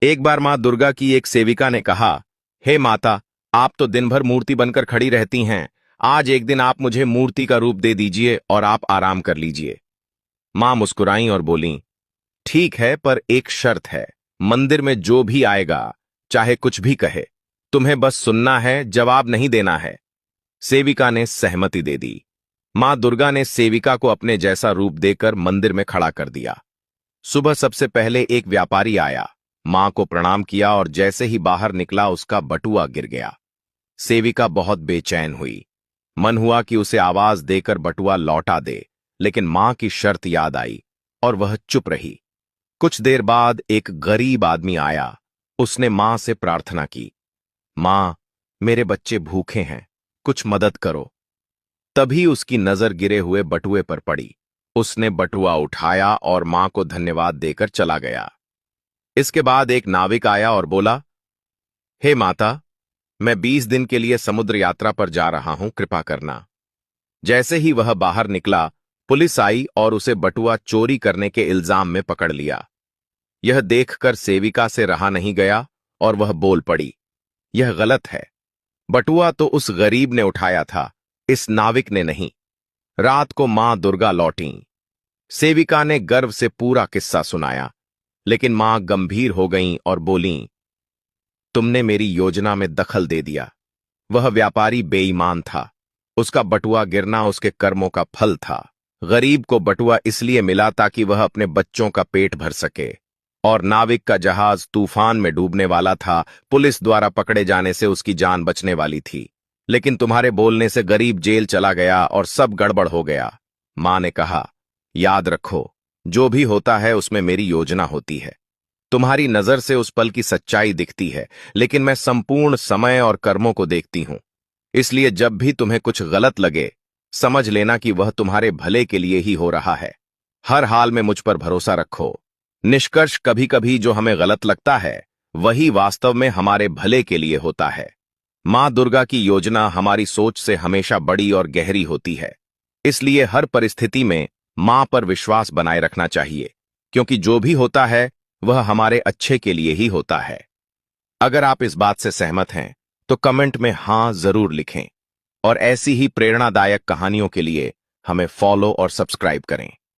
एक बार मां दुर्गा की एक सेविका ने कहा, हे माता, आप तो दिन भर मूर्ति बनकर खड़ी रहती हैं। आज एक दिन आप मुझे मूर्ति का रूप दे दीजिए और आप आराम कर लीजिए। मां मुस्कुराई और बोली, ठीक है, पर एक शर्त है। मंदिर में जो भी आएगा, चाहे कुछ भी कहे, तुम्हें बस सुनना है, जवाब नहीं देना है। सेविका ने सहमति दे दी। मां दुर्गा ने सेविका को अपने जैसा रूप देकर मंदिर में खड़ा कर दिया। सुबह सबसे पहले एक व्यापारी आया, मां को प्रणाम किया और जैसे ही बाहर निकला उसका बटुआ गिर गया। सेविका बहुत बेचैन हुई। मन हुआ कि उसे आवाज देकर बटुआ लौटा दे, लेकिन मां की शर्त याद आई और वह चुप रही। कुछ देर बाद एक गरीब आदमी आया। उसने मां से प्रार्थना की, मां, मेरे बच्चे भूखे हैं, कुछ मदद करो। तभी उसकी नजर गिरे हुए बटुए पर पड़ी। उसने बटुआ उठाया और मां को धन्यवाद देकर चला गया। इसके बाद एक नाविक आया और बोला, हे माता, मैं 20 दिन के लिए समुद्र यात्रा पर जा रहा हूं, कृपा करना। जैसे ही वह बाहर निकला, पुलिस आई और उसे बटुआ चोरी करने के इल्जाम में पकड़ लिया। यह देखकर सेविका से रहा नहीं गया और वह बोल पड़ी, यह गलत है। बटुआ तो उस गरीब ने उठाया था, इस नाविक ने नहीं। रात को मां दुर्गा लौटीं। सेविका ने गर्व से पूरा किस्सा सुनाया, लेकिन मां गंभीर हो गईं और बोलीं, तुमने मेरी योजना में दखल दे दिया। वह व्यापारी बेईमान था। उसका बटुआ गिरना उसके कर्मों का फल था। गरीब को बटुआ इसलिए मिला ताकि वह अपने बच्चों का पेट भर सके, और नाविक का जहाज तूफान में डूबने वाला था। पुलिस द्वारा पकड़े जाने से उसकी जान बचने वाली थी, लेकिन तुम्हारे बोलने से गरीब जेल चला गया और सब गड़बड़ हो गया। मां ने कहा, याद रखो, जो भी होता है उसमें मेरी योजना होती है। तुम्हारी नजर से उस पल की सच्चाई दिखती है, लेकिन मैं संपूर्ण समय और कर्मों को देखती हूं। इसलिए जब भी तुम्हें कुछ गलत लगे, समझ लेना कि वह तुम्हारे भले के लिए ही हो रहा है। हर हाल में मुझ पर भरोसा रखो। निष्कर्ष, कभी कभी जो हमें गलत लगता है वही वास्तव में हमारे भले के लिए होता है। मां दुर्गा की योजना हमारी सोच से हमेशा बड़ी और गहरी होती है। इसलिए हर परिस्थिति में मां पर विश्वास बनाए रखना चाहिए, क्योंकि जो भी होता है वह हमारे अच्छे के लिए ही होता है। अगर आप इस बात से सहमत हैं तो कमेंट में हां जरूर लिखें, और ऐसी ही प्रेरणादायक कहानियों के लिए हमें फॉलो और सब्सक्राइब करें।